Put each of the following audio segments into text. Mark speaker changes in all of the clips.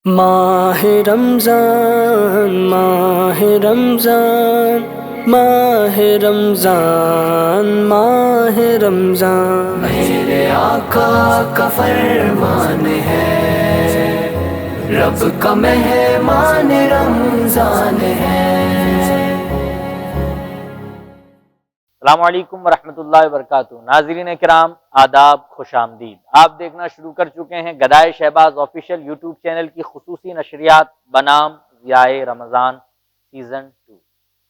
Speaker 1: ماہ رمضان ماہ رمضان ماہ رمضان ماہ رمضان میرے آقا کا فرمان ہے، رب کا مہمان رمضان ہے۔
Speaker 2: السلام علیکم ورحمۃ اللہ وبرکاتہ۔ ناظرین کرام آداب، خوش آمدید۔ آپ دیکھنا شروع کر چکے ہیں گدائے شہباز آفیشیل یوٹیوب چینل کی خصوصی نشریات بنام ضیاء رمضان سیزن 2۔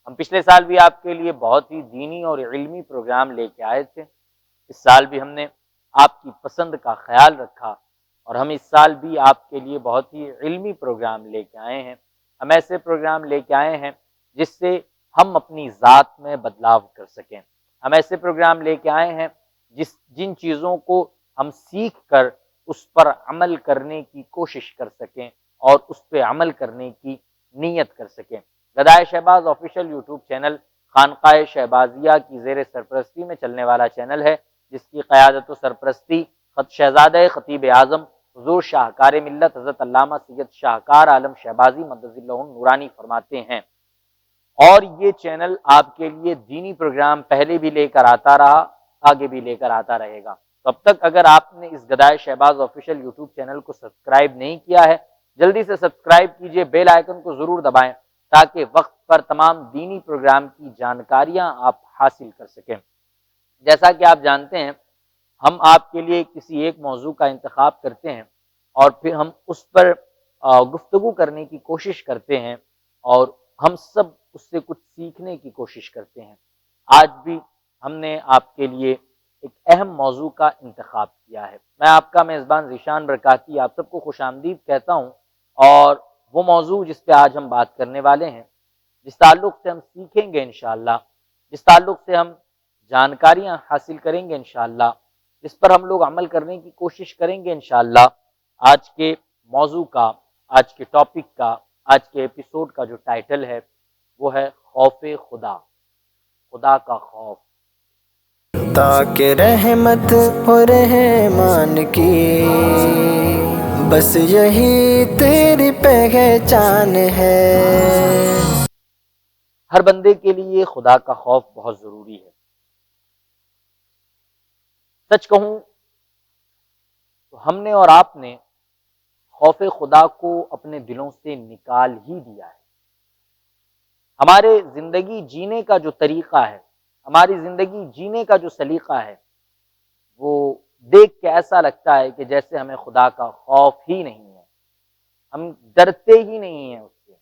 Speaker 2: ہم پچھلے سال بھی آپ کے لیے بہت ہی دینی اور علمی پروگرام لے کے آئے تھے۔ اس سال بھی ہم نے آپ کی پسند کا خیال رکھا اور ہم اس سال بھی آپ کے لیے بہت ہی علمی پروگرام لے کے آئے ہیں۔ ہم ایسے پروگرام لے کے آئے ہیں جس سے ہم اپنی ذات میں بدلاؤ کر سکیں۔ ہم ایسے پروگرام لے کے آئے ہیں جن چیزوں کو ہم سیکھ کر اس پر عمل کرنے کی کوشش کر سکیں اور اس پہ عمل کرنے کی نیت کر سکیں۔ گدائے شہباز آفیشیل یوٹیوب چینل خانقاہ شہبازیہ کی زیر سرپرستی میں چلنے والا چینل ہے، جس کی قیادت و سرپرستی شہزادہ خطیب اعظم حضور شاہکار ملت حضرت علامہ سید شاہکار عالم شہبازی مدد اللہ نورانی فرماتے ہیں۔ اور یہ چینل آپ کے لیے دینی پروگرام پہلے بھی لے کر آتا رہا، آگے بھی لے کر آتا رہے گا۔ تو اب تک اگر آپ نے اس گدائے شہباز آفیشیل یوٹیوب چینل کو سبسکرائب نہیں کیا ہے، جلدی سے سبسکرائب کیجئے، بیل آئیکن کو ضرور دبائیں تاکہ وقت پر تمام دینی پروگرام کی جانکاریاں آپ حاصل کر سکیں۔ جیسا کہ آپ جانتے ہیں، ہم آپ کے لیے کسی ایک موضوع کا انتخاب کرتے ہیں اور پھر ہم اس پر گفتگو کرنے کی کوشش کرتے ہیں اور ہم سب اس سے کچھ سیکھنے کی کوشش کرتے ہیں۔ آج بھی ہم نے آپ کے لیے ایک اہم موضوع کا انتخاب کیا ہے۔ میں آپ کا میزبان ذیشان برکاتی آپ سب کو خوش آمدید کہتا ہوں، اور وہ موضوع جس پہ آج ہم بات کرنے والے ہیں، جس تعلق سے ہم سیکھیں گے انشاءاللہ، جس تعلق سے ہم جانکاریاں حاصل کریں گے انشاءاللہ، جس پر ہم لوگ عمل کرنے کی کوشش کریں گے انشاءاللہ، آج کے موضوع کا، آج کے ٹاپک کا، آج کے ایپیسوڈ کا جو ٹائٹل ہے وہ ہے خوف خدا، خدا کا خوف۔
Speaker 1: تاکہ رحمت ہو رحمان کی، بس یہی تیری پہچان ہے۔
Speaker 2: ہر بندے کے لیے خدا کا خوف بہت ضروری ہے۔ سچ کہوں تو ہم نے اور آپ نے خوف خدا کو اپنے دلوں سے نکال ہی دیا ہے۔ ہمارے زندگی جینے کا جو طریقہ ہے، ہماری زندگی جینے کا جو سلیقہ ہے، وہ دیکھ کے ایسا لگتا ہے کہ جیسے ہمیں خدا کا خوف ہی نہیں ہے، ہم ڈرتے ہی نہیں ہیں اس سے،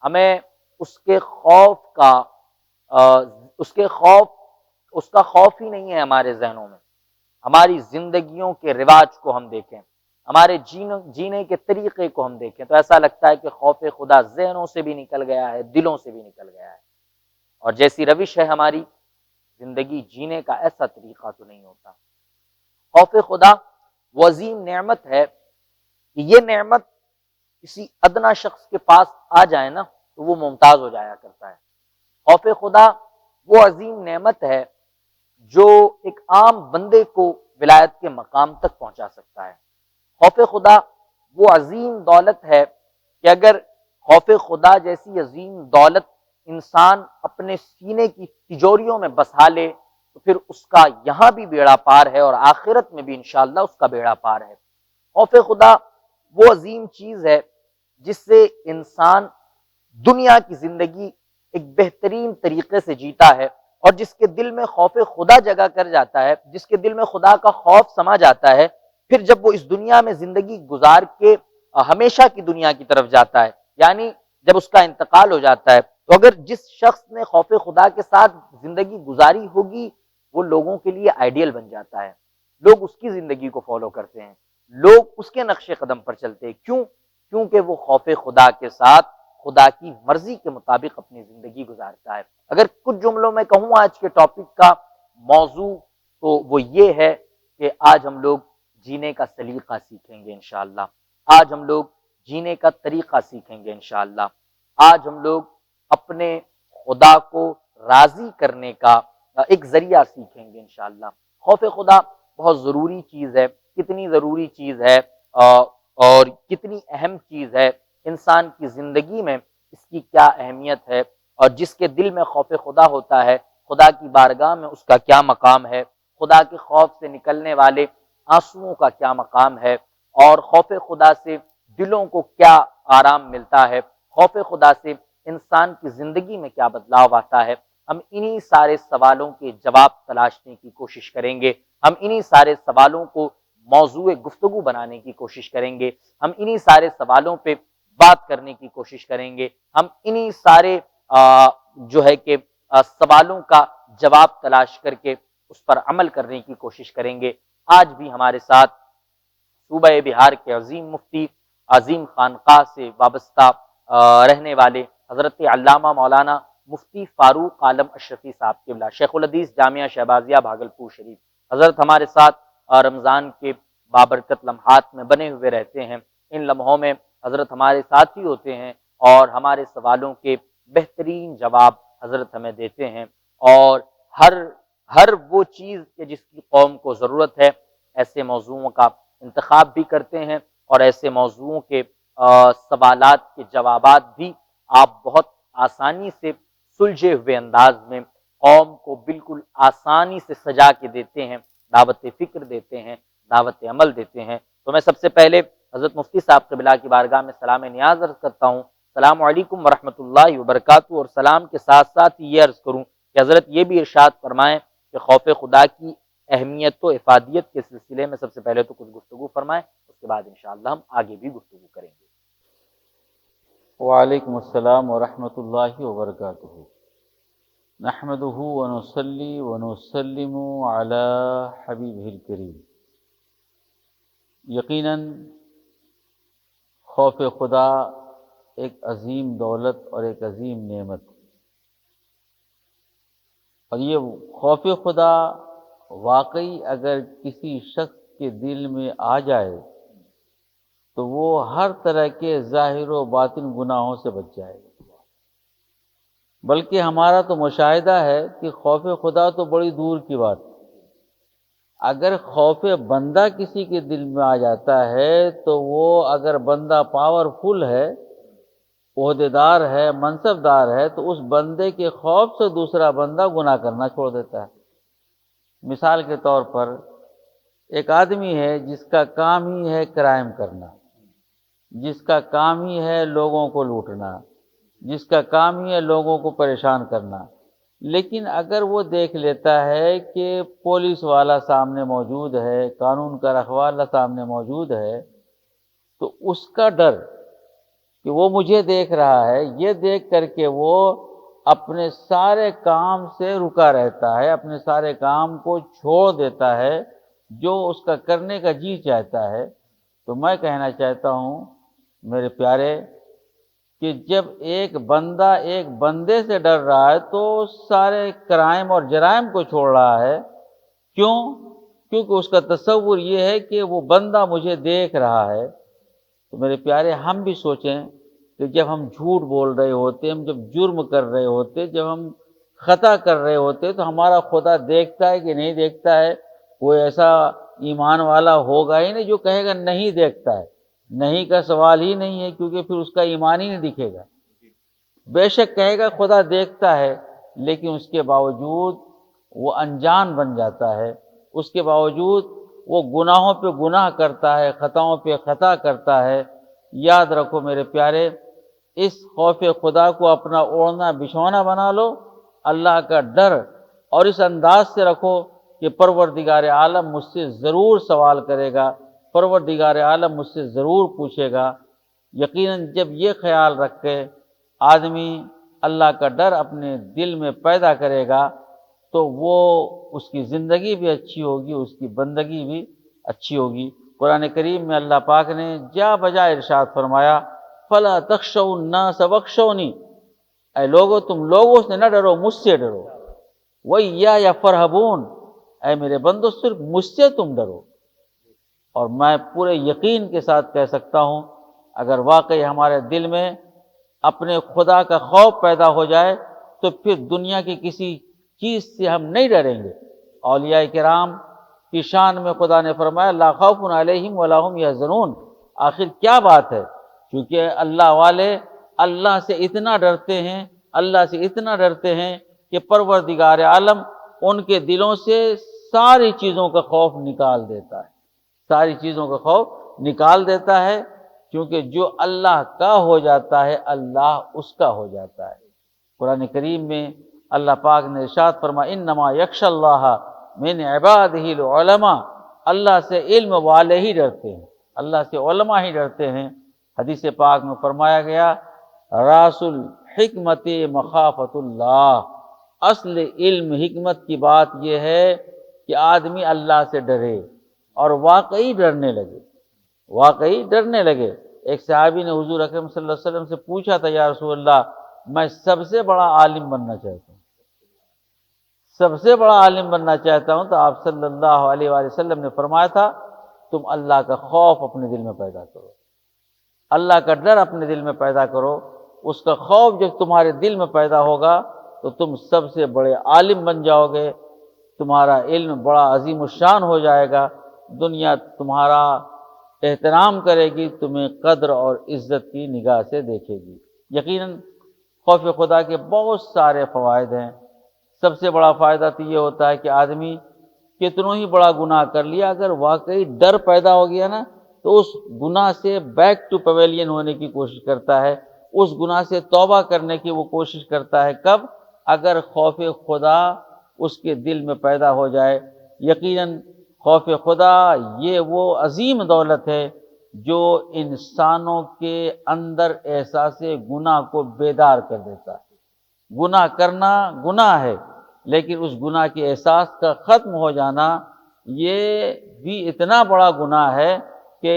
Speaker 2: ہمیں اس کے خوف کا اس کا خوف ہی نہیں ہے ہمارے ذہنوں میں۔ ہماری زندگیوں کے رواج کو ہم دیکھیں، ہمارے جینے کے طریقے کو ہم دیکھیں تو ایسا لگتا ہے کہ خوف خدا ذہنوں سے بھی نکل گیا ہے، دلوں سے بھی نکل گیا ہے، اور جیسی روش ہے ہماری زندگی جینے کا، ایسا طریقہ تو نہیں ہوتا۔ خوف خدا وہ عظیم نعمت ہے کہ یہ نعمت کسی ادنا شخص کے پاس آ جائے نا تو وہ ممتاز ہو جایا کرتا ہے۔ خوف خدا وہ عظیم نعمت ہے جو ایک عام بندے کو ولایت کے مقام تک پہنچا سکتا ہے۔ خوف خدا وہ عظیم دولت ہے کہ اگر خوف خدا جیسی عظیم دولت انسان اپنے سینے کی تجوریوں میں بسا لے تو پھر اس کا یہاں بھی بیڑا پار ہے اور آخرت میں بھی انشاءاللہ اس کا بیڑا پار ہے۔ خوف خدا وہ عظیم چیز ہے جس سے انسان دنیا کی زندگی ایک بہترین طریقے سے جیتا ہے، اور جس کے دل میں خوف خدا جگہ کر جاتا ہے، جس کے دل میں خدا کا خوف سما جاتا ہے، پھر جب وہ اس دنیا میں زندگی گزار کے ہمیشہ کی دنیا کی طرف جاتا ہے، یعنی جب اس کا انتقال ہو جاتا ہے، تو اگر جس شخص نے خوف خدا کے ساتھ زندگی گزاری ہوگی وہ لوگوں کے لیے آئیڈیل بن جاتا ہے، لوگ اس کی زندگی کو فالو کرتے ہیں، لوگ اس کے نقش قدم پر چلتے ہیں۔ کیوں؟ کیونکہ وہ خوف خدا کے ساتھ خدا کی مرضی کے مطابق اپنی زندگی گزارتا ہے۔ اگر کچھ جملوں میں کہوں آج کے ٹاپک کا موضوع تو وہ یہ ہے کہ آج ہم لوگ جینے کا سلیقہ سیکھیں گے انشاءاللہ، آج ہم لوگ جینے کا طریقہ سیکھیں گے انشاءاللہ، آج ہم لوگ اپنے خدا کو راضی کرنے کا ایک ذریعہ سیکھیں گے انشاءاللہ۔ خوف خدا بہت ضروری چیز ہے، کتنی ضروری چیز ہے، اور کتنی اہم چیز ہے انسان کی زندگی میں، اس کی کیا اہمیت ہے، اور جس کے دل میں خوف خدا ہوتا ہے، خدا کی بارگاہ میں اس کا کیا مقام ہے، خدا کے خوف سے نکلنے والے آنسوؤں کا کیا مقام ہے، اور خوف خدا سے دلوں کو کیا آرام ملتا ہے، خوف خدا سے انسان کی زندگی میں کیا بدلاؤ آتا ہے۔ ہم انہی سارے سوالوں کے جواب تلاشنے کی کوشش کریں گے، ہم انہی سارے سوالوں کو موضوع گفتگو بنانے کی کوشش کریں گے، ہم انہی سارے سوالوں پہ بات کرنے کی کوشش کریں گے، ہم انہی سارے جو ہے کہ سوالوں کا جواب تلاش کر کے اس پر عمل کرنے کی کوشش کریں گے۔ آج بھی ہمارے ساتھ صوبہ بہار کے عظیم مفتی، عظیم خانقاہ سے وابستہ رہنے والے حضرت علامہ مولانا مفتی فاروق عالم اشرفی صاحب قبلہ، شیخ الحدیث جامعہ شہبازیہ بھاگلپور شریف، حضرت ہمارے ساتھ رمضان کے بابرکت لمحات میں بنے ہوئے رہتے ہیں۔ ان لمحوں میں حضرت ہمارے ساتھ ہی ہوتے ہیں اور ہمارے سوالوں کے بہترین جواب حضرت ہمیں دیتے ہیں، اور ہر وہ چیز کہ جس کی قوم کو ضرورت ہے، ایسے موضوعوں کا انتخاب بھی کرتے ہیں، اور ایسے موضوعوں کے سوالات کے جوابات بھی آپ بہت آسانی سے سلجھے ہوئے انداز میں قوم کو بالکل آسانی سے سجا کے دیتے ہیں، دعوت فکر دیتے ہیں، دعوت عمل دیتے ہیں۔ تو میں سب سے پہلے حضرت مفتی صاحب قبلہ کی بارگاہ میں سلام نیاز عرض کرتا ہوں، السلام علیکم ورحمۃ اللہ وبرکاتہ، اور سلام کے ساتھ ساتھ یہ عرض کروں کہ حضرت یہ بھی ارشاد فرمائیں کہ خوف خدا کی اہمیت و افادیت کے سلسلے میں سب سے پہلے تو کچھ گفتگو فرمائیں، اس کے بعد انشاءاللہ ہم آگے بھی گفتگو کریں گے۔
Speaker 3: وعلیکم السلام ورحمۃ اللہ وبرکاتہ۔ نحمدہ ونصلی ونسلم علی حبیبہ الکریم۔ یقیناً خوف خدا ایک عظیم دولت اور ایک عظیم نعمت، اور یہ خوف خدا واقعی اگر کسی شخص کے دل میں آ جائے تو وہ ہر طرح کے ظاہر و باطن گناہوں سے بچ جائے گا۔ بلکہ ہمارا تو مشاہدہ ہے کہ خوف خدا تو بڑی دور کی بات ہے، اگر خوف بندہ کسی کے دل میں آ جاتا ہے تو وہ اگر بندہ پاورفل ہے، عہدیدار ہے، منصب دار ہے، تو اس بندے کے خوف سے دوسرا بندہ گناہ کرنا چھوڑ دیتا ہے۔ مثال کے طور پر ایک آدمی ہے جس کا کام ہی ہے کرائم کرنا، جس کا کام ہی ہے لوگوں کو لوٹنا، جس کا کام ہی ہے لوگوں کو پریشان کرنا، لیکن اگر وہ دیکھ لیتا ہے کہ پولیس والا سامنے موجود ہے، قانون کا رکھوالا سامنے موجود ہے، تو اس کا ڈر کہ وہ مجھے دیکھ رہا ہے، یہ دیکھ کر کے وہ اپنے سارے کام سے رکا رہتا ہے، اپنے سارے کام کو چھوڑ دیتا ہے جو اس کا کرنے کا جی چاہتا ہے۔ تو میں کہنا چاہتا ہوں میرے پیارے کہ جب ایک بندہ ایک بندے سے ڈر رہا ہے تو سارے کرائم اور جرائم کو چھوڑ رہا ہے۔ کیوں؟ کیونکہ اس کا تصور یہ ہے کہ وہ بندہ مجھے دیکھ رہا ہے۔ تو میرے پیارے ہم بھی سوچیں کہ جب ہم جھوٹ بول رہے ہوتے، ہم جب جرم کر رہے ہوتے، جب ہم خطا کر رہے ہوتے، تو ہمارا خدا دیکھتا ہے کہ نہیں دیکھتا ہے؟ کوئی ایسا ایمان والا ہوگا ہی نہیں جو کہے گا نہیں دیکھتا ہے۔ نہیں کا سوال ہی نہیں ہے، کیونکہ پھر اس کا ایمان ہی نہیں دکھے گا۔ بے شک کہے گا خدا دیکھتا ہے، لیکن اس کے باوجود وہ انجان بن جاتا ہے، اس کے باوجود وہ گناہوں پہ گناہ کرتا ہے، خطاؤں پہ خطا کرتا ہے۔ یاد رکھو میرے پیارے، اس خوف خدا کو اپنا اوڑھنا بچھونا بنا لو، اللہ کا ڈر، اور اس انداز سے رکھو کہ پروردگار عالم مجھ سے ضرور سوال کرے گا، پروردگار عالم مجھ سے ضرور پوچھے گا۔ یقیناً جب یہ خیال رکھ کے آدمی اللہ کا ڈر اپنے دل میں پیدا کرے گا تو وہ اس کی زندگی بھی اچھی ہوگی، اس کی بندگی بھی اچھی ہوگی۔ قرآن کریم میں اللہ پاک نے جا بجا ارشاد فرمایا، فَلَا تَخْشَوُا النَّاسَ وَاخْشَوْنِی، اے لوگو تم لوگوں سے نہ ڈرو، مجھ سے ڈرو۔ وَإِيَّايَ فَارْهَبُونِ، اے میرے بندو صرف مجھ سے تم ڈرو۔ اور میں پورے یقین کے ساتھ کہہ سکتا ہوں اگر واقعی ہمارے دل میں اپنے خدا کا خوف پیدا ہو جائے تو پھر دنیا کی کسی چیز سے ہم نہیں ڈریں گے۔ اولیاء کرام کی شان میں خدا نے فرمایا لا خوف علیہم ولا هم یحزنون، آخر کیا بات ہے؟ کیونکہ اللہ والے اللہ سے اتنا ڈرتے ہیں، اللہ سے اتنا ڈرتے ہیں کہ پروردگار عالم ان کے دلوں سے ساری چیزوں کا خوف نکال دیتا ہے، ساری چیزوں کا خوف نکال دیتا ہے، کیونکہ جو اللہ کا ہو جاتا ہے اللہ اس کا ہو جاتا ہے۔ قرآن کریم میں اللہ پاک نے ارشاد فرمایا انما یخشی اللہ من عبادہ العلماء، اللہ سے علم والے ہی ڈرتے ہیں، اللہ سے علماء ہی ڈرتے ہیں۔ حدیث پاک میں فرمایا گیا راس الحکمت مخافت اللہ، اصل علم حکمت کی بات یہ ہے کہ آدمی اللہ سے ڈرے اور واقعی ڈرنے لگے، واقعی ڈرنے لگے۔ ایک صحابی نے حضور اکرم صلی اللہ علیہ وسلم سے پوچھا تھا یا رسول اللہ میں سب سے بڑا عالم بننا چاہتا ہوں، سب سے بڑا عالم بننا چاہتا ہوں، تو آپ صلی اللہ علیہ وآلہ وسلم نے فرمایا تھا تم اللہ کا خوف اپنے دل میں پیدا کرو، اللہ کا ڈر اپنے دل میں پیدا کرو، اس کا خوف جب تمہارے دل میں پیدا ہوگا تو تم سب سے بڑے عالم بن جاؤ گے، تمہارا علم بڑا عظیم الشان ہو جائے گا، دنیا تمہارا احترام کرے گی، تمہیں قدر اور عزت کی نگاہ سے دیکھے گی۔ یقیناً خوف خدا کے بہت سارے فوائد ہیں۔ سب سے بڑا فائدہ تو یہ ہوتا ہے کہ آدمی کتنوں ہی بڑا گناہ کر لیا، اگر واقعی ڈر پیدا ہو گیا نا تو اس گناہ سے بیک ٹو پیویلین ہونے کی کوشش کرتا ہے، اس گناہ سے توبہ کرنے کی وہ کوشش کرتا ہے۔ کب؟ اگر خوف خدا اس کے دل میں پیدا ہو جائے۔ یقیناً خوف خدا یہ وہ عظیم دولت ہے جو انسانوں کے اندر احساس گناہ کو بیدار کر دیتا ہے۔ گناہ کرنا گناہ ہے، لیکن اس گناہ کے احساس کا ختم ہو جانا یہ بھی اتنا بڑا گناہ ہے کہ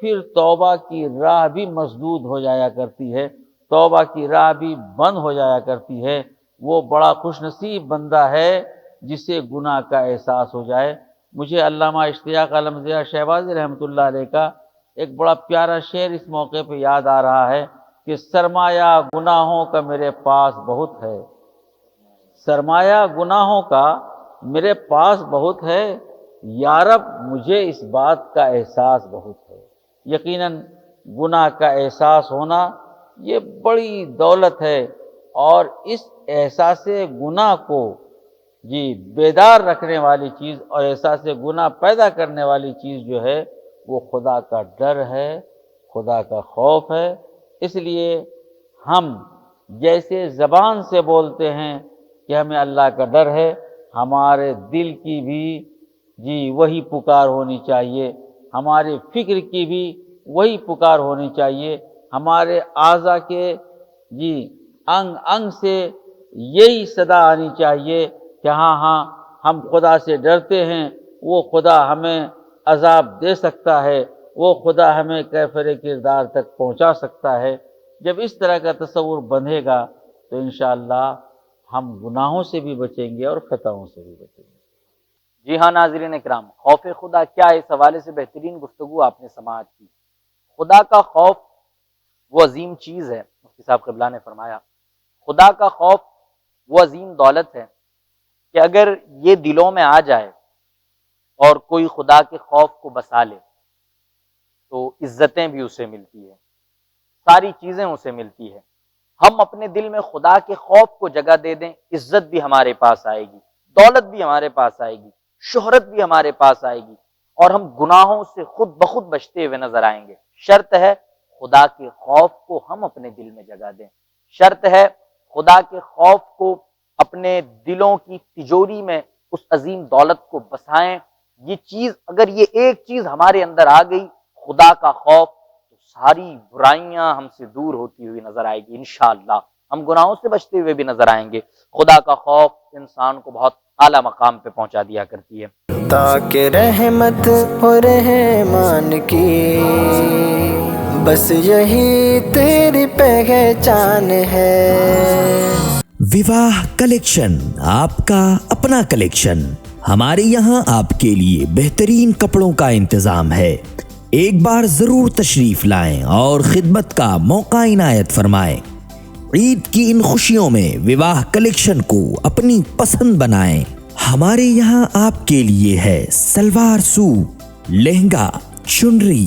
Speaker 3: پھر توبہ کی راہ بھی مسدود ہو جایا کرتی ہے، توبہ کی راہ بھی بند ہو جایا کرتی ہے۔ وہ بڑا خوش نصیب بندہ ہے جسے گناہ کا احساس ہو جائے۔ مجھے علامہ اشتیاق عالم ضیاء شہبازی رحمۃ اللہ علیہ کا ایک بڑا پیارا شعر اس موقع پہ یاد آ رہا ہے کہ سرمایہ گناہوں کا میرے پاس بہت ہے، سرمایہ گناہوں کا میرے پاس بہت ہے، یا رب مجھے اس بات کا احساس بہت ہے۔ یقیناً گناہ کا احساس ہونا یہ بڑی دولت ہے، اور اس احساس گناہ کو بیدار رکھنے والی چیز اور احساس گناہ پیدا کرنے والی چیز جو ہے وہ خدا کا ڈر ہے، خدا کا خوف ہے۔ اس لیے ہم جیسے زبان سے بولتے ہیں کہ ہمیں اللہ کا ڈر ہے، ہمارے دل کی بھی وہی پکار ہونی چاہیے، ہمارے فکر کی بھی وہی پکار ہونی چاہیے، ہمارے اعضاء کے انگ انگ سے یہی صدا آنی چاہیے کہ ہاں ہم خدا سے ڈرتے ہیں، وہ خدا ہمیں عذاب دے سکتا ہے، وہ خدا ہمیں کیفر کردار تک پہنچا سکتا ہے۔ جب اس طرح کا تصور بندھے گا تو انشاءاللہ ہم گناہوں سے بھی بچیں گے اور خطاؤں سے بھی بچیں گے۔
Speaker 2: جی ہاں ناظرین اکرام، خوف خدا کیا ہے، اس حوالے سے بہترین گفتگو آپ نے سماعت کی۔ خدا کا خوف وہ عظیم چیز ہے، مفتی صاحب قبلہ نے فرمایا خدا کا خوف وہ عظیم دولت ہے کہ اگر یہ دلوں میں آ جائے اور کوئی خدا کے خوف کو بسا لے تو عزتیں بھی اسے ملتی ہے، ساری چیزیں اسے ملتی ہے۔ ہم اپنے دل میں خدا کے خوف کو جگہ دے دیں، عزت بھی ہمارے پاس آئے گی، دولت بھی ہمارے پاس آئے گی، شہرت بھی ہمارے پاس آئے گی، اور ہم گناہوں سے خود بخود بچتے ہوئے نظر آئیں گے۔ شرط ہے خدا کے خوف کو ہم اپنے دل میں جگہ دیں، شرط ہے خدا کے خوف کو اپنے دلوں کی تجوری میں اس عظیم دولت کو بسائیں۔ یہ چیز اگر یہ ایک چیز ہمارے اندر آ گئی، خدا کا خوف، تو ساری برائیاں ہم سے دور ہوتی ہوئی نظر آئے گی انشاءاللہ، ہم گناہوں سے بچتے ہوئے بھی نظر آئیں گے۔ خدا کا خوف انسان کو بہت اعلیٰ مقام پہ پہنچا دیا کرتی ہے۔
Speaker 1: تاکہ رحمت ہو رحمان کی بس یہی تیری پہچان ہے۔
Speaker 4: وواہ کلیکشن، آپ کا اپنا کلیکشن۔ ہمارے یہاں آپ کے لیے بہترین کپڑوں کا انتظام ہے، ایک بار ضرور تشریف لائیں اور خدمت کا موقع عنایت فرمائیں۔ عید کی ان خوشیوں میں وواہ کلیکشن کو اپنی پسند بنائیں۔ ہمارے یہاں آپ کے لیے ہے سلوار سوٹ، لہنگا، چنری،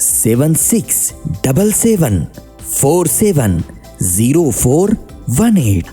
Speaker 4: 7677470418।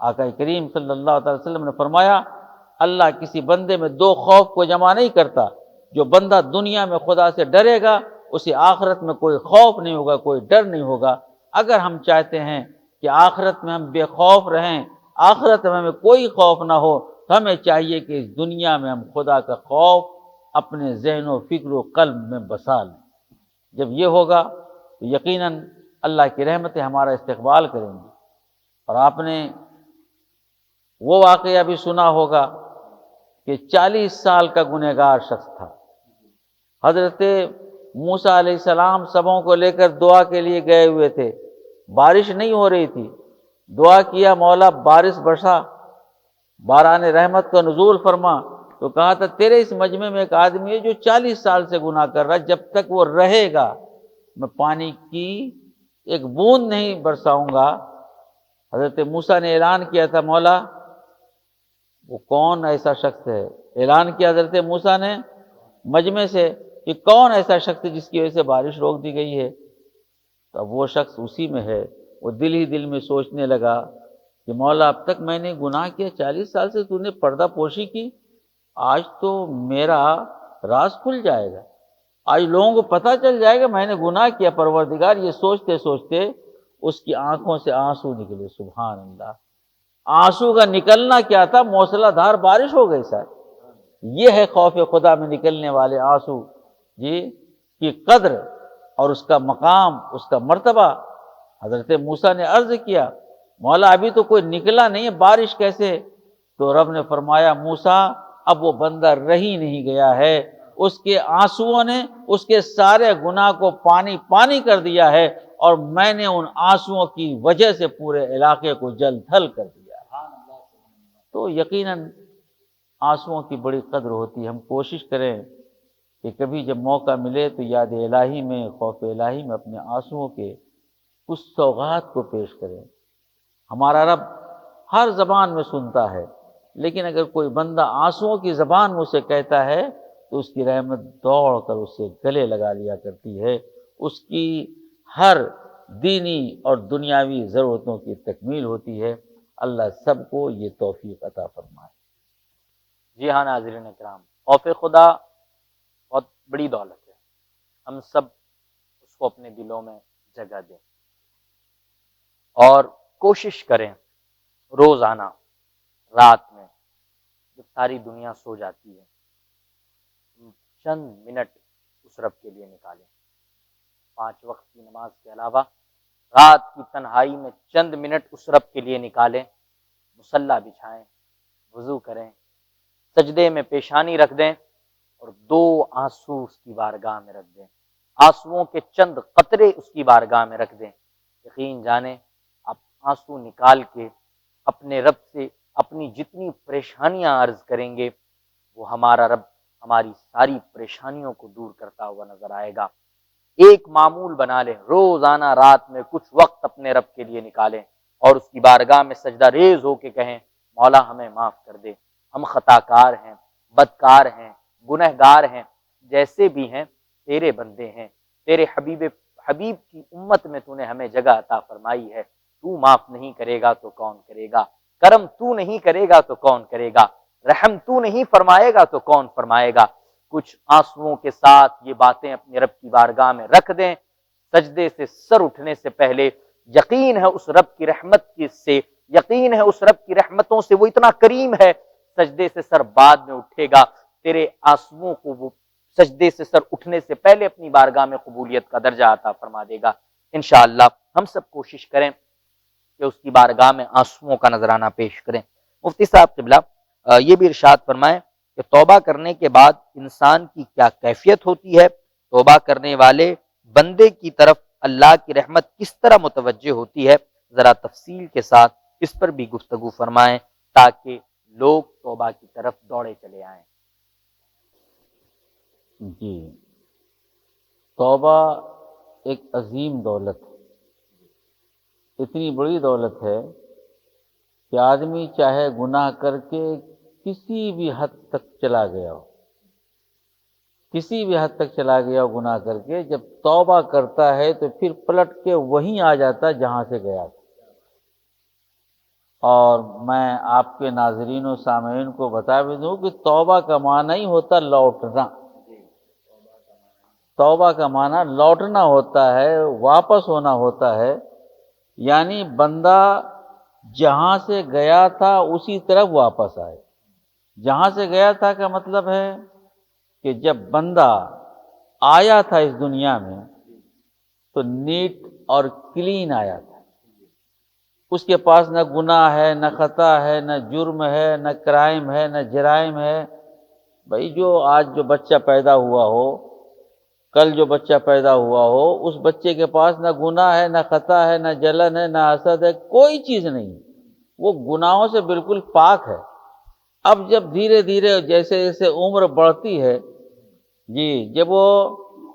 Speaker 3: آقا کریم صلی اللہ علیہ وسلم نے فرمایا اللہ کسی بندے میں دو خوف کو جمع نہیں کرتا، جو بندہ دنیا میں خدا سے ڈرے گا اسے آخرت میں کوئی خوف نہیں ہوگا، کوئی ڈر نہیں ہوگا۔ اگر ہم چاہتے ہیں کہ آخرت میں ہم بے خوف رہیں، آخرت میں ہمیں کوئی خوف نہ ہو، تو ہمیں چاہیے کہ اس دنیا میں ہم خدا کا خوف اپنے ذہن و فکر و قلب میں بسا لیں۔ جب یہ ہوگا تو یقیناً اللہ کی رحمتیں ہمارا استقبال کریں گی۔ اور آپ نے وہ واقعہ بھی سنا ہوگا کہ 40 سال کا گنہگار شخص تھا، حضرت موسیٰ علیہ السلام سبوں کو لے کر دعا کے لیے گئے ہوئے تھے، بارش نہیں ہو رہی تھی، دعا کیا مولا بارش برسا، باران رحمت کا نزول فرما، تو کہا تھا تیرے اس مجمع میں ایک آدمی ہے جو 40 سال سے گناہ کر رہا ہے، جب تک وہ رہے گا میں پانی کی ایک بوند نہیں برساؤں گا۔ حضرت موسیٰ نے اعلان کیا تھا مولا وہ کون ایسا شخص ہے، اعلان کیا حضرت موسیٰ نے مجمع سے کہ کون ایسا شخص ہے جس کی وجہ سے بارش روک دی گئی ہے۔ تو اب وہ شخص اسی میں ہے، وہ دل ہی دل میں سوچنے لگا کہ مولا اب تک میں نے گناہ کیا، 40 سال سے تو نے پردہ پوشی کی، آج تو میرا راز کھل جائے گا، آج لوگوں کو پتہ چل جائے گا میں نے گناہ کیا پروردگار۔ یہ سوچتے سوچتے اس کی آنکھوں سے آنسو نکلے، سبحان اللہ۔ آنسو کا نکلنا کیا تھا، موسلا دھار بارش ہو گئی سر۔ یہ ہے خوف خدا میں نکلنے والے آنسو جی کی قدر اور اس کا مقام، اس کا مرتبہ۔ حضرت موسیٰ نے عرض کیا مولا ابھی تو کوئی نکلا نہیں ہے، بارش کیسے؟ تو رب نے فرمایا موسیٰ اب وہ بندہ رہ ہی نہیں گیا ہے، اس کے آنسوؤں نے اس کے سارے گناہ کو پانی پانی کر دیا ہے، اور میں نے ان آنسوؤں کی وجہ سے پورے علاقے کو جل تھل کر دیا۔ تو یقیناً آنسوؤں کی بڑی قدر ہوتی ہے۔ ہم کوشش کریں کہ کبھی جب موقع ملے تو یاد الہی میں، خوف الہی میں اپنے آنسوؤں کے کچھ سوغات کو پیش کریں۔ ہمارا رب ہر زبان میں سنتا ہے، لیکن اگر کوئی بندہ آنسوؤں کی زبان میں اسے کہتا ہے تو اس کی رحمت دوڑ کر اسے گلے لگا لیا کرتی ہے، اس کی ہر دینی اور دنیاوی ضرورتوں کی تکمیل ہوتی ہے۔ اللہ سب کو یہ توفیق عطا فرمائے۔
Speaker 2: جی ہاں ناظرین کرام، خوف خدا بہت بڑی دولت ہے، ہم سب اس کو اپنے دلوں میں جگہ دیں اور کوشش کریں روزانہ رات میں جب ساری دنیا سو جاتی ہے چند منٹ اس رب کے لیے نکالیں۔ 5 وقت کی نماز کے علاوہ رات کی تنہائی میں چند منٹ اس رب کے لیے نکالیں، مصلی بچھائیں، وضو کریں، سجدے میں پیشانی رکھ دیں اور 2 آنسو اس کی بارگاہ میں رکھ دیں، آنسوؤں کے چند قطرے اس کی بارگاہ میں رکھ دیں۔ یقین جانیں آپ آنسو نکال کے اپنے رب سے اپنی جتنی پریشانیاں عرض کریں گے وہ ہمارا رب ہماری ساری پریشانیوں کو دور کرتا ہوا نظر آئے گا۔ ایک معمول بنا لیں، روزانہ رات میں کچھ وقت اپنے رب کے لیے نکالیں اور اس کی بارگاہ میں سجدہ ریز ہو کے کہیں مولا ہمیں معاف کر دے، ہم خطا کار ہیں، بدکار ہیں، گنہگار ہیں، جیسے بھی ہیں تیرے بندے ہیں، تیرے حبیب کی امت میں تو نے ہمیں جگہ عطا فرمائی ہے، تو معاف نہیں کرے گا تو کون کرے گا، کرم تو نہیں کرے گا تو کون کرے گا، رحم تو نہیں فرمائے گا تو کون فرمائے گا۔ کچھ آنسوؤں کے ساتھ یہ باتیں اپنے رب کی بارگاہ میں رکھ دیں، سجدے سے سر اٹھنے سے پہلے یقین ہے اس رب کی رحمت سے، یقین ہے اس رب کی رحمتوں سے، وہ اتنا کریم ہے، سجدے سے سر بعد میں اٹھے گا، تیرے آنسوؤں کو وہ سجدے سے سر اٹھنے سے پہلے اپنی بارگاہ میں قبولیت کا درجہ عطا فرما دے گا انشاءاللہ۔ ہم سب کوشش کریں کہ اس کی بارگاہ میں آنسوؤں کا نذرانہ پیش کریں۔ مفتی صاحب قبلہ یہ بھی ارشاد فرمائیں کہ توبہ کرنے کے بعد انسان کی کیا کیفیت ہوتی ہے، توبہ کرنے والے بندے کی طرف اللہ کی رحمت کس طرح متوجہ ہوتی ہے، ذرا تفصیل کے ساتھ اس پر بھی گفتگو فرمائیں تاکہ لوگ توبہ کی طرف دوڑے چلے آئیں۔
Speaker 3: جی، توبہ ایک عظیم دولت ہے، اتنی بڑی دولت ہے کہ آدمی چاہے گناہ کر کے کسی بھی حد تک چلا گیا ہو، کسی بھی حد تک چلا گیا ہو گناہ کر کے، جب توبہ کرتا ہے تو پھر پلٹ کے وہیں آ جاتا ہے جہاں سے گیا تھا۔ اور میں آپ کے ناظرین و سامعین کو بتا بھی دوں کہ توبہ کا معنی ہی ہوتا لوٹنا. توبہ کا معنی لوٹنا ہوتا ہے، واپس ہونا ہوتا ہے. یعنی بندہ جہاں سے گیا تھا اسی طرف واپس آئے. جہاں سے گیا تھا کا مطلب ہے کہ جب بندہ آیا تھا اس دنیا میں تو نیٹ اور کلین آیا تھا. اس کے پاس نہ گناہ ہے، نہ خطا ہے، نہ جرم ہے، نہ کرائم ہے، نہ جرائم ہے. بھائی جو آج جو بچہ پیدا ہوا ہو، کل جو بچہ پیدا ہوا ہو، اس بچے کے پاس نہ گناہ ہے، نہ خطا ہے، نہ جلن ہے، نہ حسد ہے، کوئی چیز نہیں. وہ گناہوں سے بالکل پاک ہے. اب جب دھیرے دھیرے جیسے جیسے عمر بڑھتی ہے، جی جب وہ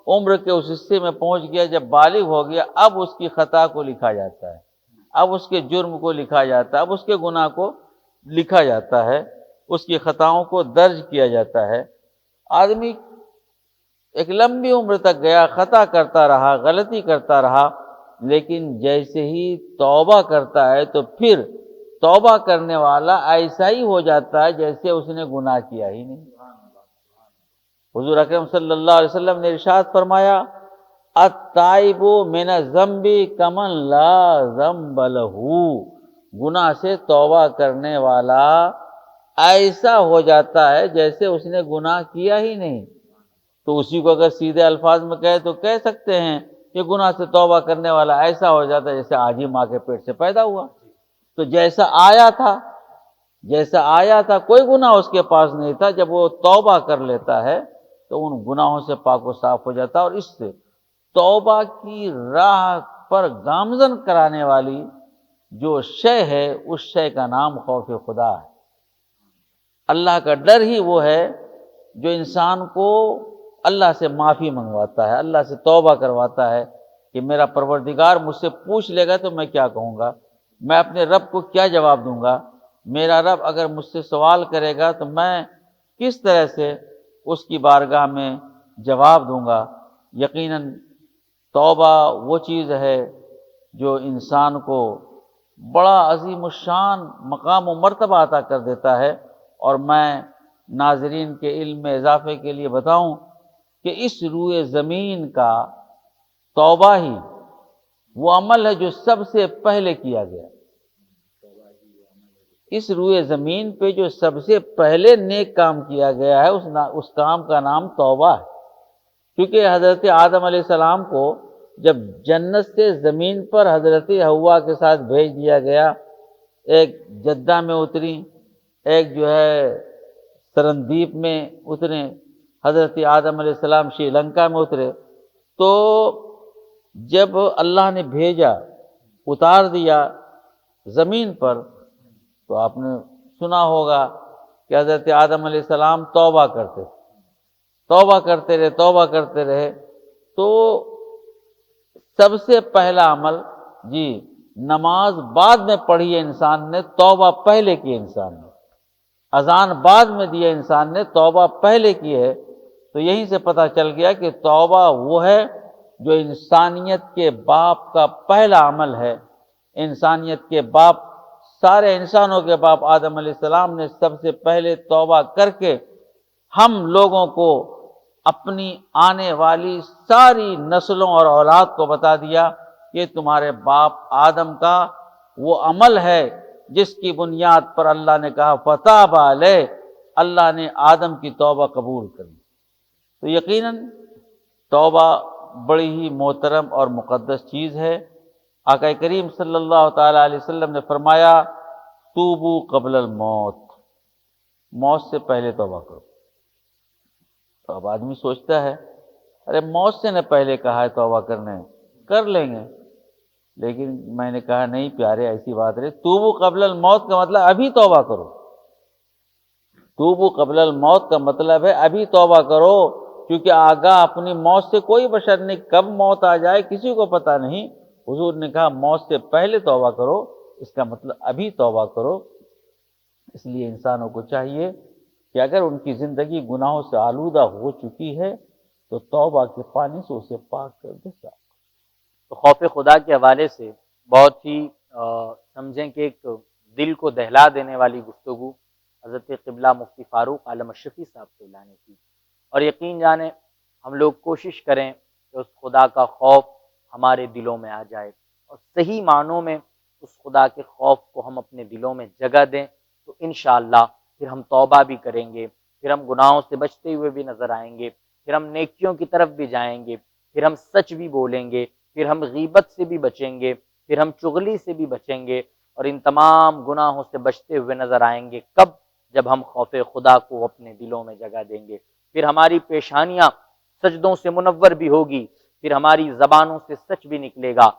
Speaker 3: عمر کے اس حصے میں پہنچ گیا، جب بالغ ہو گیا، اب اس کی خطا کو لکھا جاتا ہے، اب اس کے جرم کو لکھا جاتا ہے، اب اس کے گناہ کو لکھا جاتا ہے، اس کی خطاؤں کو درج کیا جاتا ہے. آدمی ایک لمبی عمر تک گیا، خطا کرتا رہا، غلطی کرتا رہا، لیکن جیسے ہی توبہ کرتا ہے تو پھر توبہ کرنے والا ایسا ہی ہو جاتا ہے جیسے اس نے گناہ کیا ہی نہیں. حضور اکرم صلی اللہ علیہ وسلم نے ارشاد فرمایا، التائب من الذنب کمن لا ذنب لہ. گناہ سے توبہ کرنے والا ایسا ہو جاتا ہے جیسے اس نے گناہ کیا ہی نہیں. تو اسی کو اگر سیدھے الفاظ میں کہے تو کہہ سکتے ہیں کہ گناہ سے توبہ کرنے والا ایسا ہو جاتا ہے جیسے آج ہی ماں کے پیٹ سے پیدا ہوا. تو جیسا آیا تھا کوئی گناہ اس کے پاس نہیں تھا، جب وہ توبہ کر لیتا ہے تو ان گناہوں سے پاک و صاف ہو جاتا ہے. اور اس سے توبہ کی راہ پر گامزن کرانے والی جو شے ہے، اس شے کا نام خوف خدا ہے. اللہ کا ڈر ہی وہ ہے جو انسان کو اللہ سے معافی منگواتا ہے، اللہ سے توبہ کرواتا ہے کہ میرا پروردگار مجھ سے پوچھ لے گا تو میں کیا کہوں گا، میں اپنے رب کو کیا جواب دوں گا، میرا رب اگر مجھ سے سوال کرے گا تو میں کس طرح سے اس کی بارگاہ میں جواب دوں گا. یقیناً توبہ وہ چیز ہے جو انسان کو بڑا عظیم الشان مقام و مرتبہ عطا کر دیتا ہے. اور میں ناظرین کے علم میں اضافے کے لیے بتاؤں کہ اس روئے زمین کا توبہ ہی وہ عمل ہے جو سب سے پہلے کیا گیا. اس روئے زمین پہ جو سب سے پہلے نیک کام کیا گیا ہے اس کام کا نام توبہ ہے. کیونکہ حضرت آدم علیہ السلام کو جب جنت سے زمین پر حضرت حوا کے ساتھ بھیج دیا گیا، ایک جدہ میں اتری، ایک جو ہے سرندیپ میں اترے، حضرت آدم علیہ السلام شری لنکا میں اترے، تو جب اللہ نے بھیجا، اتار دیا زمین پر، تو آپ نے سنا ہوگا کہ حضرت آدم علیہ السلام توبہ کرتے رہے. تو سب سے پہلا عمل جی نماز بعد میں پڑھی ہے انسان نے، توبہ پہلے کی انسان نے. اذان بعد میں دیا انسان نے، توبہ پہلے کی ہے. تو یہیں سے پتہ چل گیا کہ توبہ وہ ہے جو انسانیت کے باپ کا پہلا عمل ہے. انسانیت کے باپ، سارے انسانوں کے باپ آدم علیہ السلام نے سب سے پہلے توبہ کر کے ہم لوگوں کو اپنی آنے والی ساری نسلوں اور اولاد کو بتا دیا کہ تمہارے باپ آدم کا وہ عمل ہے جس کی بنیاد پر اللہ نے کہا فتاب علیہ، اللہ نے آدم کی توبہ قبول کر لی. تو یقیناً توبہ بڑی ہی محترم اور مقدس چیز ہے. آقا کریم صلی اللہ تعالی علیہ وسلم نے فرمایا توبو قبل الموت، موت سے پہلے توبہ کرو. تو اب آدمی سوچتا ہے ارے موت سے نے پہلے کہا ہے توبہ کرنے، کر لیں گے. لیکن میں نے کہا نہیں پیارے، ایسی بات نہیں. توبو قبل الموت کا مطلب ابھی توبہ کرو. توبو قبل الموت کا مطلب ہے ابھی توبہ کرو، کیونکہ آگاہ اپنی موت سے کوئی بشر نہیں، کب موت آ جائے کسی کو پتہ نہیں. حضور نے کہا موت سے پہلے توبہ کرو، اس کا مطلب ابھی توبہ کرو. اس لیے انسانوں کو چاہیے کہ اگر ان کی زندگی گناہوں سے آلودہ ہو چکی ہے تو توبہ کے پانی سے اسے پاک کر دے.
Speaker 2: تو خوف خدا کے حوالے سے بہت ہی سمجھیں کہ ایک دل کو دہلا دینے والی گفتگو حضرت قبلہ مفتی فاروق عالم اشرفی صاحب سے نے کی، اور یقین جانیں ہم لوگ کوشش کریں کہ اس خدا کا خوف ہمارے دلوں میں آ جائے، اور صحیح معنوں میں اس خدا کے خوف کو ہم اپنے دلوں میں جگہ دیں، تو انشاءاللہ پھر ہم توبہ بھی کریں گے، پھر ہم گناہوں سے بچتے ہوئے بھی نظر آئیں گے، پھر ہم نیکیوں کی طرف بھی جائیں گے، پھر ہم سچ بھی بولیں گے، پھر ہم غیبت سے بھی بچیں گے، پھر ہم چغلی سے بھی بچیں گے، اور ان تمام گناہوں سے بچتے ہوئے نظر آئیں گے کب؟ جب ہم خوف خدا کو اپنے دلوں میں جگہ دیں گے۔ پھر ہماری پیشانیاں سجدوں سے منور بھی ہوگی، پھر ہماری زبانوں سے سچ بھی نکلے گا،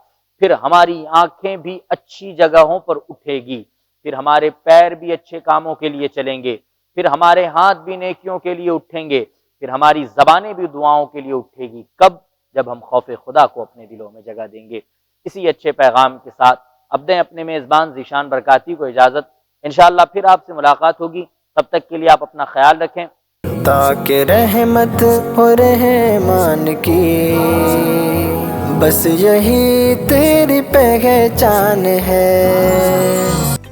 Speaker 2: پھر ہماری آنکھیں بھی اچھی جگہوں پر اٹھے گی، پھر ہمارے پیر بھی اچھے کاموں کے لیے چلیں گے، پھر ہمارے ہاتھ بھی نیکیوں کے لیے اٹھیں گے، پھر ہماری زبانیں بھی دعاؤں کے لیے اٹھے گی کب؟ جب ہم خوف خدا کو اپنے دلوں میں جگہ دیں گے۔ اسی اچھے پیغام کے ساتھ اب دیں اپنے میزبان ذیشان برکاتی کو اجازت، انشاءاللہ پھر آپ سے ملاقات ہوگی، تب تک کے لیے آپ اپنا خیال رکھیں۔
Speaker 1: تاکہ رحمت ہو رحمان کی، بس یہی تیری پہچان ہے۔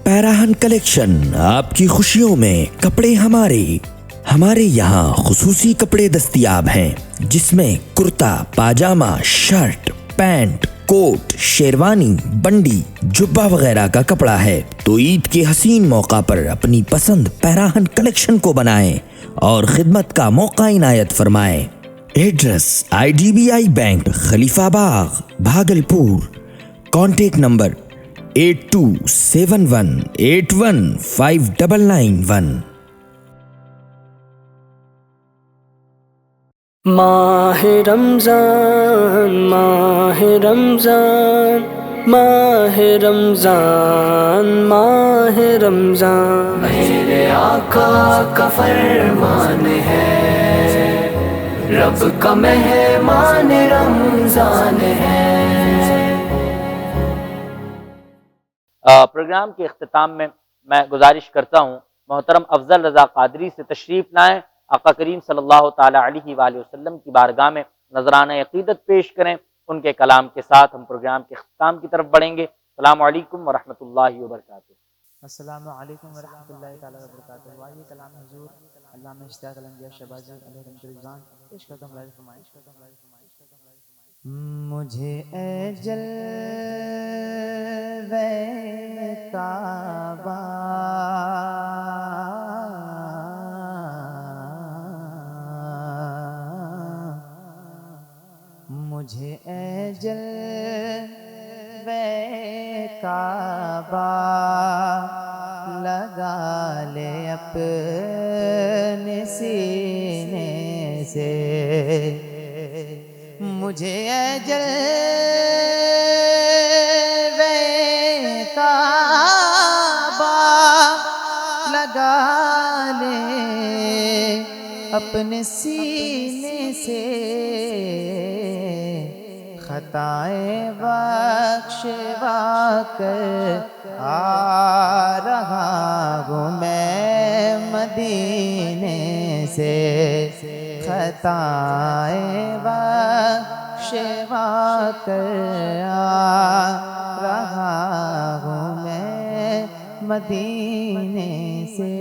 Speaker 4: پیراہن کلیکشن، آپ کی خوشیوں میں کپڑے ہمارے یہاں خصوصی کپڑے دستیاب ہیں، جس میں کرتا، پاجامہ، شرٹ، پینٹ، کوٹ، شیروانی، بنڈی، جبہ وغیرہ کا کپڑا ہے۔ تو عید کے حسین موقع پر اپنی پسند پیراہن کلیکشن کو بنائیں اور خدمت کا موقع عنایت فرمائیں۔ ایڈریس IDBI بینک، خلیفہ باغ، بھاگلپور۔ Contact number 8271815991۔
Speaker 1: ماہ رمضان، ماہ رمضان، ماہ رمضان، ماہ رمضان، میرے آقا کا فرمان ہے، رب کا مہمان رمضان ہے۔
Speaker 2: پروگرام کے اختتام میں میں گزارش کرتا ہوں محترم افضل رضا قادری سے تشریف لائیں، آقا کریم صلی اللہ تعالی علیہ وآلہ وسلم کی بارگاہ میں نذرانہ عقیدت پیش کریں۔ ان کے کلام کے ساتھ ہم پروگرام کے اختتام کی طرف بڑھیں گے۔ السلام علیکم ورحمۃ اللہ وبرکاتہ۔
Speaker 5: السلام علیکم ورحمۃ اللہ تعالیٰ وبرکاتہ۔ واجب کلام حضور علامہ اشتیاق الانبیاء شہبازی علیہ رضوان پیش کرتا ہوں۔ مجھے اے جلوے کعبہ مجھے اے جلوے کعبہ لگا لے اپنے سینے سے، مجھے اے جلوے کعبہ لگا لے اپنے سینے سے، خطائیں بخشوا کر آ رہا ہوں میں مدینے سے، خطائیں بخشوا کر آ رہا ہوں میں مدینے سے۔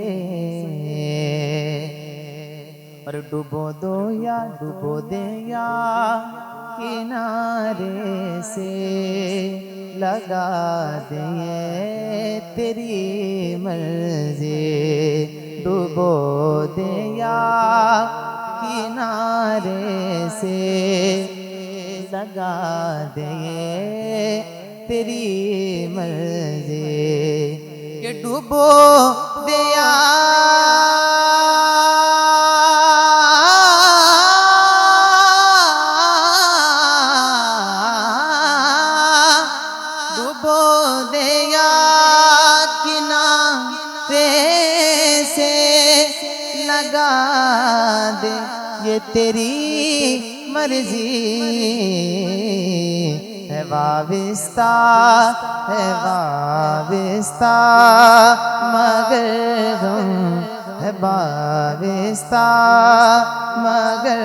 Speaker 5: اور ڈبو دو یا ڈبو دے یا کنارے سے، لگا دیں تیری مرضی، ڈبو دے یا کنارے سے، لگا دیں تیری مرضی، کہ ڈبو دیا یہ تیری مرضی ہے، وابستہ ہے وابستہ مگر غم ہے، وابستہ مگر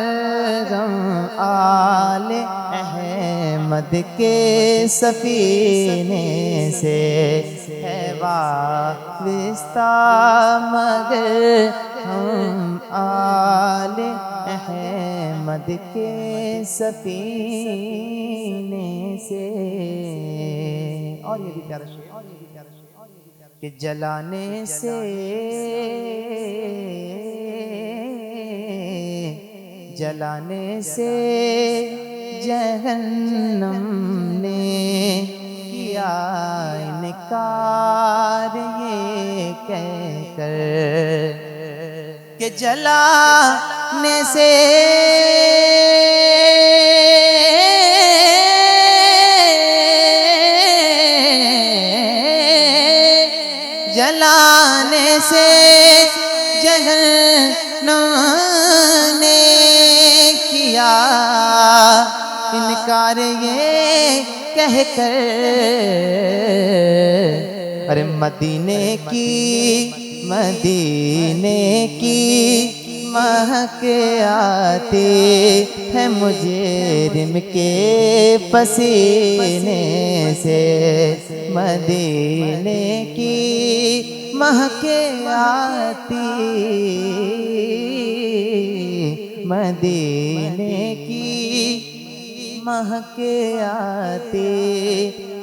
Speaker 5: غم آل احمد کے سفینے سے ہے، وابستہ مگر ہم آل احمد کے سفینے سے. اور یہ بھی پیارا شعر کہ جلانے سے جہنم نے کیا انکار یہ کہہ کر کہ جلانے سے جہنم نے کیا انکار یہ کہہ کر. ارے مدینے کی مہک آتی ہے مجرم کے پسینے سے. مدینے کی مہک آتی، مدینے کی مہک آتی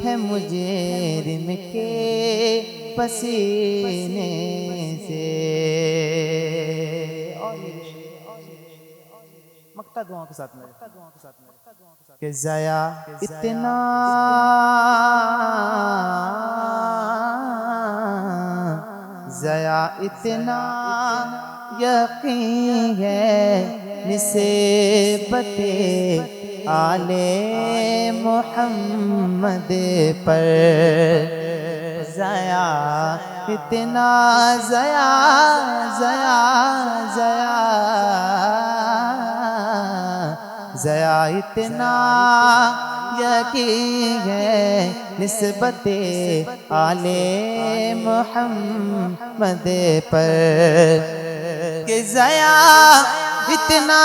Speaker 5: ہے مجرم کے پسینے سے. مقطع دعاؤں کے ساتھ میں کہ ضیا اتنا یقین ہے نسبت آل محمد پر. ضیا اتنا ضیا اتنا یقین ہے نسبت آل محمد پر کہ ضیا اتنا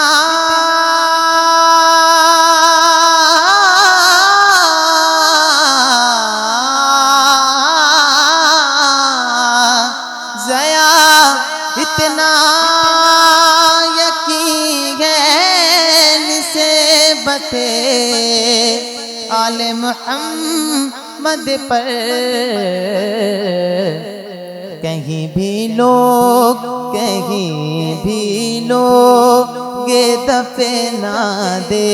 Speaker 5: یقین ہے نسبت آل محمد پر. کہیں بھی لوگ یہ دفع نہ دے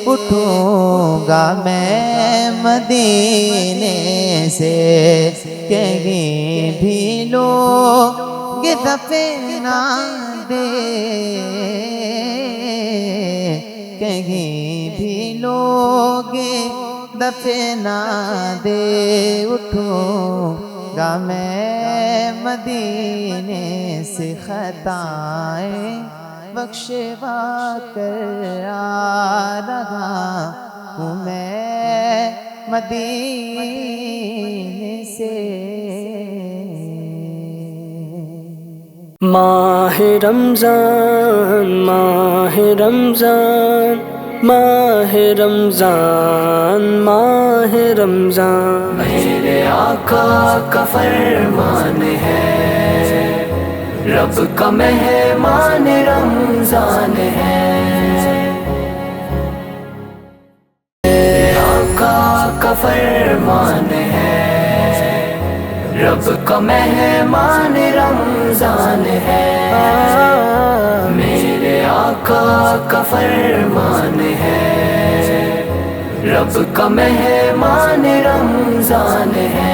Speaker 5: اٹھوں گا میں مدینے سے. کہیں بھی لوگ یہ دفع نہ دے، کہیں بھی لوگ دفع نہ دے اٹھوں گا میں مدینے سے. خطائیں بخشوا کر آ رہا ہوں میں مدینے سے.
Speaker 1: ماہ رمضان ماہ رمضان ماہ رمضان ماہ رمضان میرے آقا کا فرمان ہے، رب کا مہمان رمضان ہے. میرے آقا کا فرمان ہے، رب کا مہمان رمضان ہے. میرے آقا کا فرمان ہے، رب کا مہمان رمضان ہے.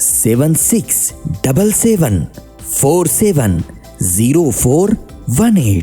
Speaker 4: 7677470418।